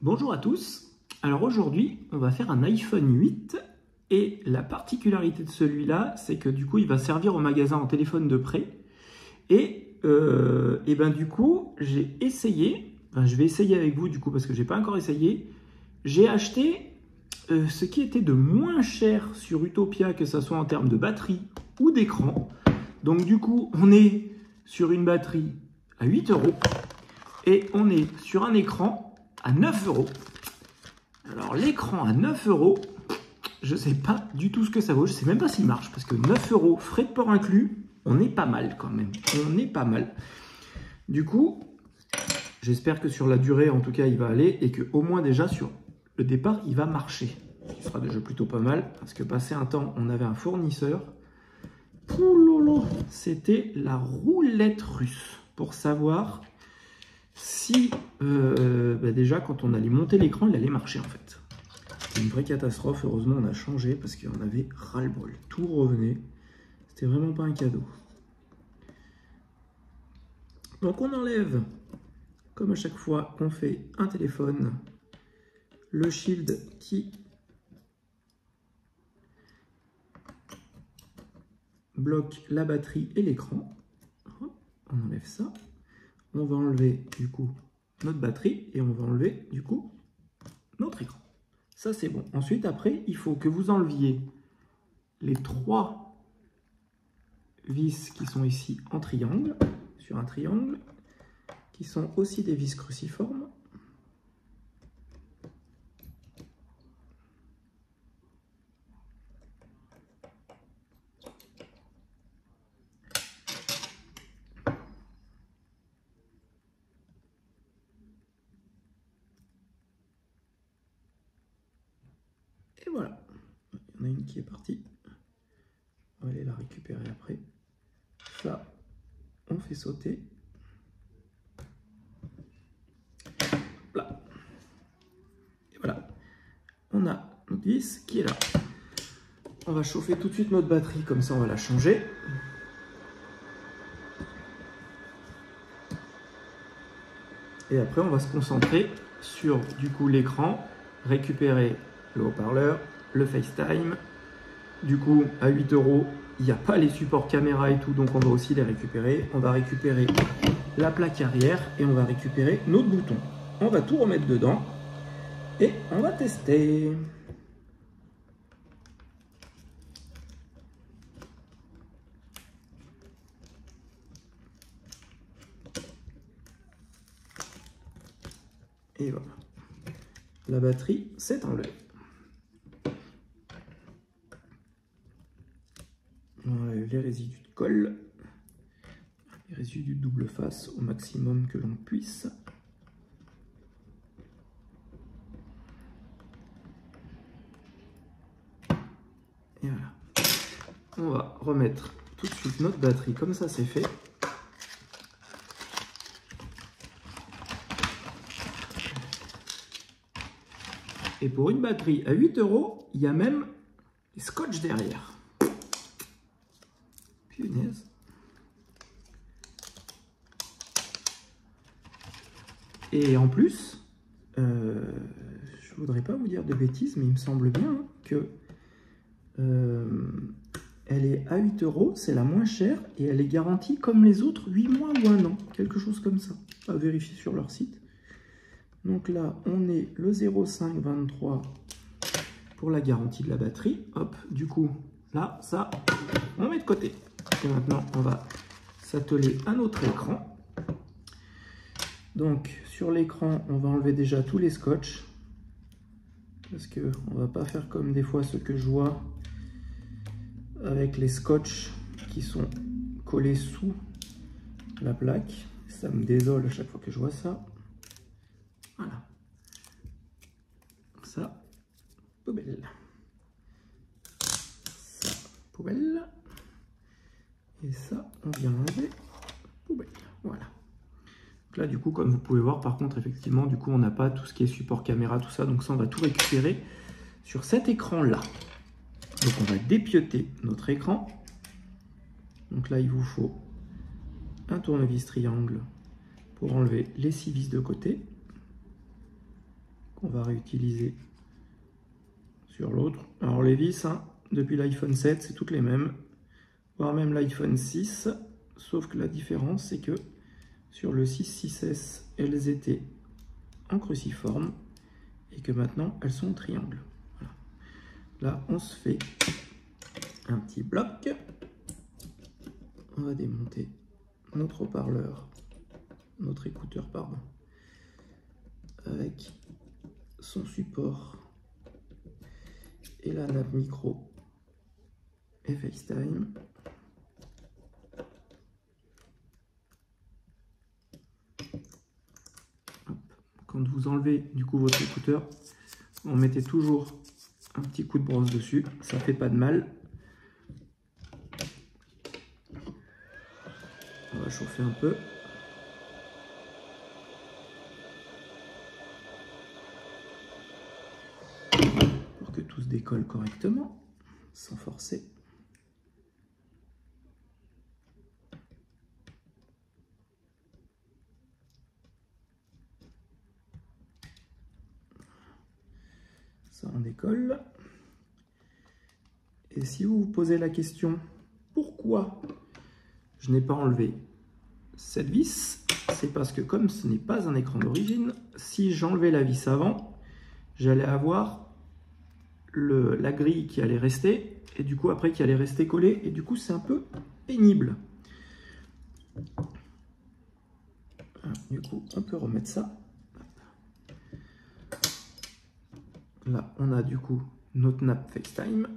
Bonjour à tous. Alors aujourd'hui, on va faire un iPhone 8 et la particularité de celui-là, c'est que du coup, il va servir au magasin en téléphone de prêt. Et ben du coup, j'ai essayé, enfin, je vais essayer avec vous du coup parce que j'ai pas encore essayé. J'ai acheté ce qui était de moins cher sur Utopia, que ce soit en termes de batterie ou d'écran. Donc du coup, on est sur une batterie à 8 € et on est sur un écran à 9 €. Alors l'écran à 9 €, je ne sais pas du tout ce que ça vaut, je ne sais même pas s'il marche, parce que 9 € frais de port inclus, on est pas mal quand même, on est pas mal. Du coup, j'espère que sur la durée, en tout cas, il va aller, et qu'au moins déjà sur le départ, il va marcher. Ce sera déjà plutôt pas mal, parce que passé un temps, on avait un fournisseur, poulolo, c'était la roulette russe, pour savoir si déjà quand on allait monter l'écran, il allait marcher en fait. C'était une vraie catastrophe. Heureusement, on a changé parce qu'on avait ras-le-bol. Tout revenait. C'était vraiment pas un cadeau. Donc on enlève, comme à chaque fois qu'on fait un téléphone, le shield qui bloque la batterie et l'écran. On enlève ça. On va enlever du coup notre batterie et on va enlever du coup notre écran. Ça c'est bon. Ensuite, après, il faut que vous enleviez les 3 vis qui sont ici en triangle, sur un triangle, qui sont aussi des vis cruciformes. Et voilà, il y en a une qui est partie. On va aller la récupérer après. Ça, on fait sauter. Là. Et voilà, on a notre vis qui est là. On va chauffer tout de suite notre batterie, comme ça on va la changer. Et après, on va se concentrer sur du coup l'écran, récupérer le haut-parleur, le FaceTime. Du coup, à 8 €, il n'y a pas les supports caméra et tout, donc on va aussi les récupérer. On va récupérer la plaque arrière et on va récupérer notre bouton. On va tout remettre dedans et on va tester. Et voilà, la batterie s'est enlevée. On enlève les résidus de colle, les résidus de double face au maximum que l'on puisse. Et voilà. On va remettre tout de suite notre batterie, comme ça c'est fait. Et pour une batterie à 8 €, il y a même des scotch derrière. Punaise. Et en plus, je voudrais pas vous dire de bêtises, mais il me semble bien que elle est à 8 €, c'est la moins chère, et elle est garantie comme les autres 8 mois ou 1 an, quelque chose comme ça, à vérifier sur leur site. Donc là, on est le 0523 pour la garantie de la batterie. Hop, du coup, là, ça, on met de côté. Et maintenant, on va s'atteler à notre écran. Donc, sur l'écran, on va enlever déjà tous les scotch. Parce qu'on ne va pas faire comme des fois ce que je vois avec les scotch qui sont collés sous la plaque. Ça me désole à chaque fois que je vois ça. Voilà. Ça, poubelle. Ça, poubelle. Et ça, on vient enlever, poubelle. Voilà. Donc là, du coup, comme vous pouvez voir, par contre, effectivement, du coup, on n'a pas tout ce qui est support caméra, tout ça. Donc ça, on va tout récupérer sur cet écran-là. Donc on va dépioter notre écran. Donc là, il vous faut un tournevis triangle pour enlever les 6 vis de côté. qu'on va réutiliser sur l'autre. Alors les vis, hein, depuis l'iPhone 7, c'est toutes les mêmes, voire même l'iPhone 6, sauf que la différence, c'est que sur le 6.6S, elles étaient en cruciforme et que maintenant, elles sont en triangle. Voilà. Là, on se fait un petit bloc. On va démonter notre haut-parleur, notre écouteur, pardon, avec son support et la nappe micro et FaceTime. Hop. Quand vous enlevez du coup votre écouteur, vous mettez toujours un petit coup de brosse dessus, ça fait pas de mal. On va chauffer un peu. Pour que tout se décolle correctement, sans forcer. Ça en décolle. Et si vous vous posez la question, pourquoi je n'ai pas enlevé cette vis, c'est parce que comme ce n'est pas un écran d'origine, si j'enlevais la vis avant, j'allais avoir la grille qui allait rester, et du coup après qui allait rester collée, et du coup c'est un peu pénible. Du coup on peut remettre ça. Là on a du coup notre nappe FaceTime.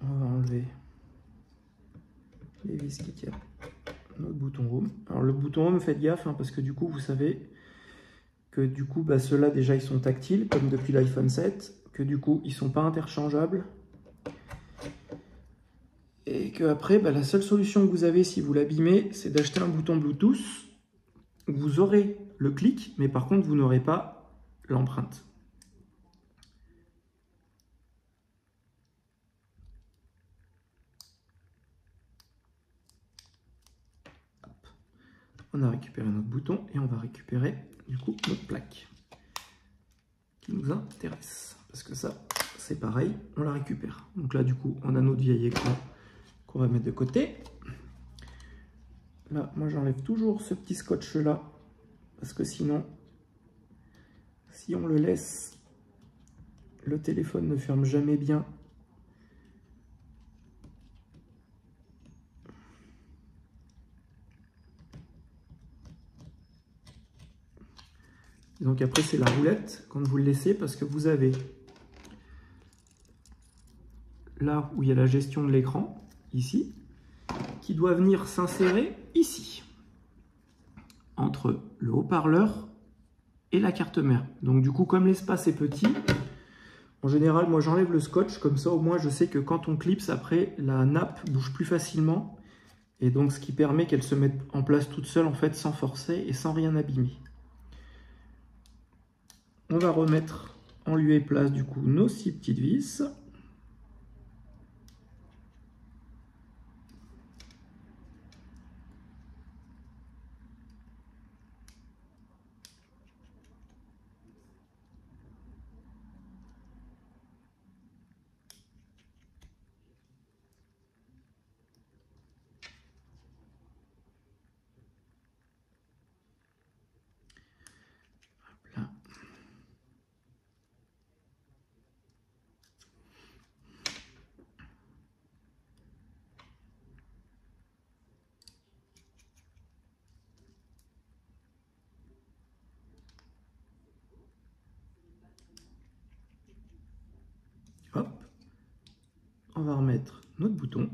On va enlever les vis qui tiennent notre bouton Home. Alors le bouton Home, faites gaffe, hein, parce que du coup vous savez que du coup ceux-là déjà ils sont tactiles comme depuis l'iPhone 7, que du coup ils sont pas interchangeables et que après la seule solution que vous avez si vous l'abîmez, c'est d'acheter un bouton Bluetooth. Vous aurez le clic, mais par contre vous n'aurez pas l'empreinte. On a récupéré notre bouton et on va récupérer du coup notre plaque qui nous intéresse, parce que ça c'est pareil, on la récupère. Donc là du coup on a notre vieil écran qu'on va mettre de côté. Là moi j'enlève toujours ce petit scotch là, parce que sinon si on le laisse, le téléphone ne ferme jamais bien. Donc après c'est la roulette quand vous le laissez, parce que vous avez là où il y a la gestion de l'écran, ici, qui doit venir s'insérer ici, entre le haut-parleur et la carte mère. Donc du coup comme l'espace est petit, en général moi j'enlève le scotch, comme ça au moins je sais que quand on clipse après, la nappe bouge plus facilement, et donc ce qui permet qu'elle se mette en place toute seule en fait, sans forcer et sans rien abîmer. On va remettre en lieu et place du coup nos 6 petites vis. Là. Hop, on va remettre notre bouton.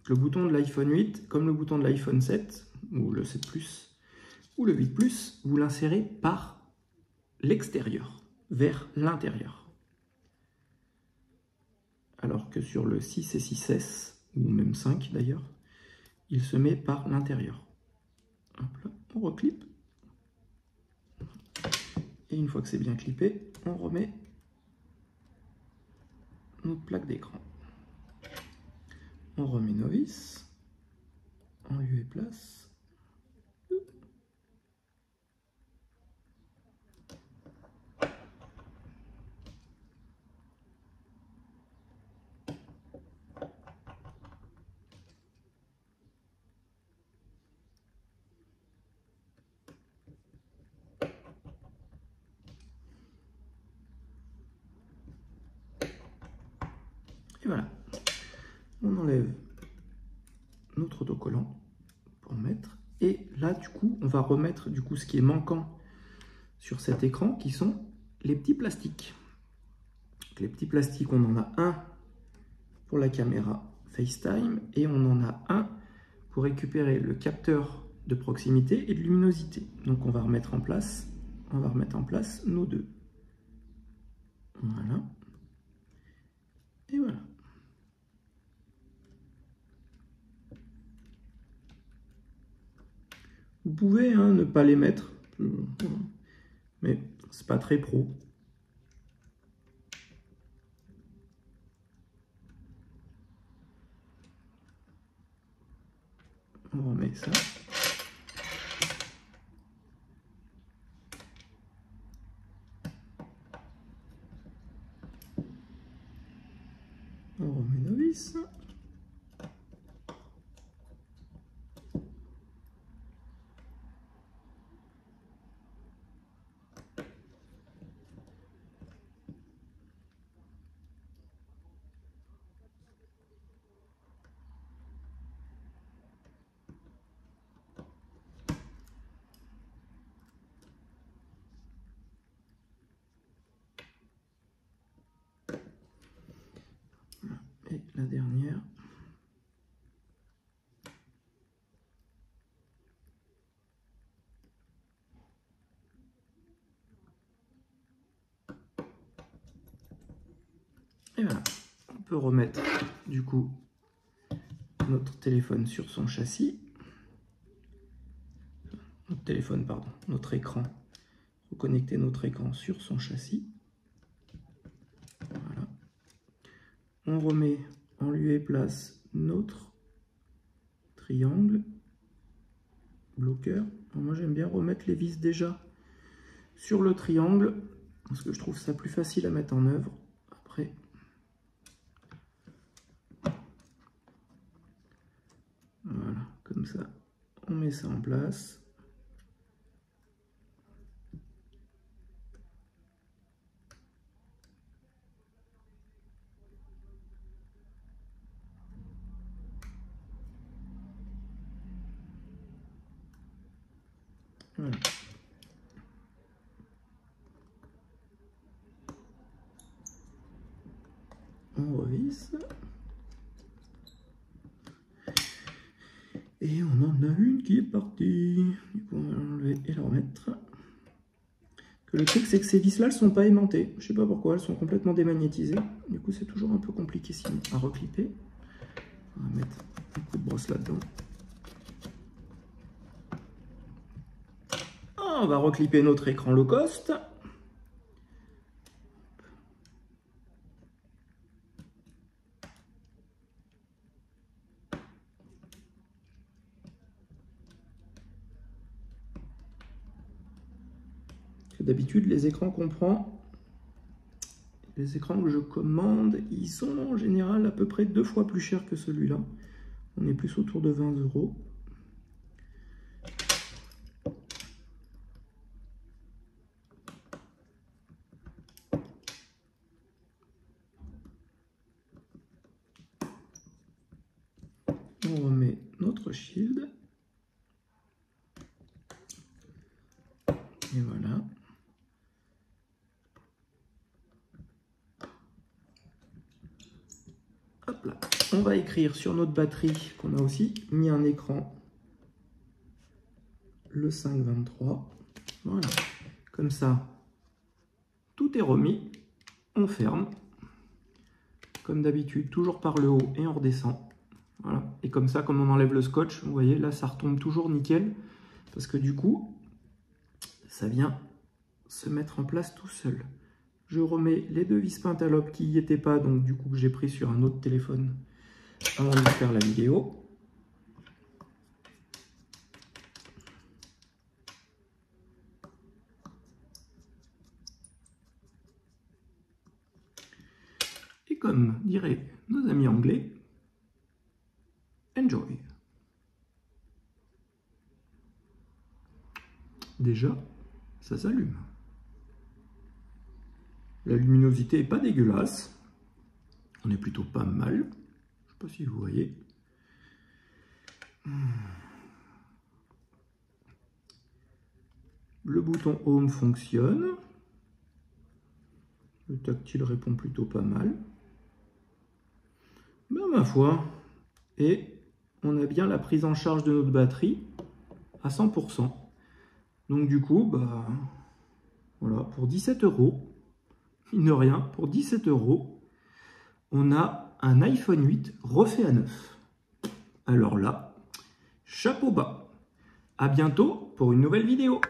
Le bouton de l'iPhone 8, comme le bouton de l'iPhone 7, ou le 7 Plus, ou le 8 Plus, vous l'insérez par l'extérieur, vers l'intérieur. Alors que sur le 6 et 6S, ou même 5 d'ailleurs, il se met par l'intérieur. Hop là, on reclipe. Et une fois que c'est bien clippé, on remet notre plaque d'écran. On remet nos vis en lieu et place. voilà. On enlève notre autocollant pour mettre. Et là, du coup, on va remettre du coup ce qui est manquant sur cet écran, qui sont les petits plastiques. Donc, les petits plastiques, on en a un pour la caméra FaceTime et on en a un pour récupérer le capteur de proximité et de luminosité. Donc on va remettre en place, nos deux. Voilà. Et voilà. Vous pouvez ne pas les mettre, mais c'est pas très pro. On remet ça. On remet nos vis. Et la dernière. Et voilà, on peut remettre du coup notre téléphone sur son châssis. Notre téléphone, pardon, notre écran. Reconnecter notre écran sur son châssis. Voilà. On remet en lieu et place notre triangle bloqueur. Alors moi j'aime bien remettre les vis déjà sur le triangle parce que je trouve ça plus facile à mettre en œuvre après. Voilà, comme ça, on met ça en place. Voilà. On revisse. Et on en a une qui est partie. Du coup, on va l'enlever et la remettre. Le truc, c'est que ces vis-là, elles ne sont pas aimantées. Je ne sais pas pourquoi, elles sont complètement démagnétisées. Du coup, c'est toujours un peu compliqué sinon à reclipper. On va mettre un coup de brosse là-dedans. On va reclipper notre écran low cost. D'habitude, les écrans qu'on prend, les écrans que je commande, ils sont en général à peu près 2 fois plus chers que celui-là. On est plus autour de 20 €. On remet notre shield. Et voilà. Hop là. On va écrire sur notre batterie qu'on a aussi mis un écran, le 523. Voilà. Comme ça, tout est remis. On ferme. Comme d'habitude, toujours par le haut et on redescend. Voilà. Et comme ça, comme on enlève le scotch, vous voyez, là, ça retombe toujours nickel. Parce que du coup, ça vient se mettre en place tout seul. Je remets les 2 vis Pentalobe qui n'y étaient pas, donc du coup, que j'ai pris sur un autre téléphone avant de faire la vidéo. Et comme diraient nos amis anglais, enjoy. Déjà, ça s'allume. La luminosité n'est pas dégueulasse. On est plutôt pas mal. Je ne sais pas si vous voyez. Le bouton Home fonctionne. Le tactile répond plutôt pas mal. Ben, ma foi. Et on a bien la prise en charge de notre batterie à 100%. Donc du coup, bah, voilà, pour 17 €, mine de rien, pour 17 €, on a un iPhone 8 refait à neuf. Alors là, chapeau bas. À bientôt pour une nouvelle vidéo.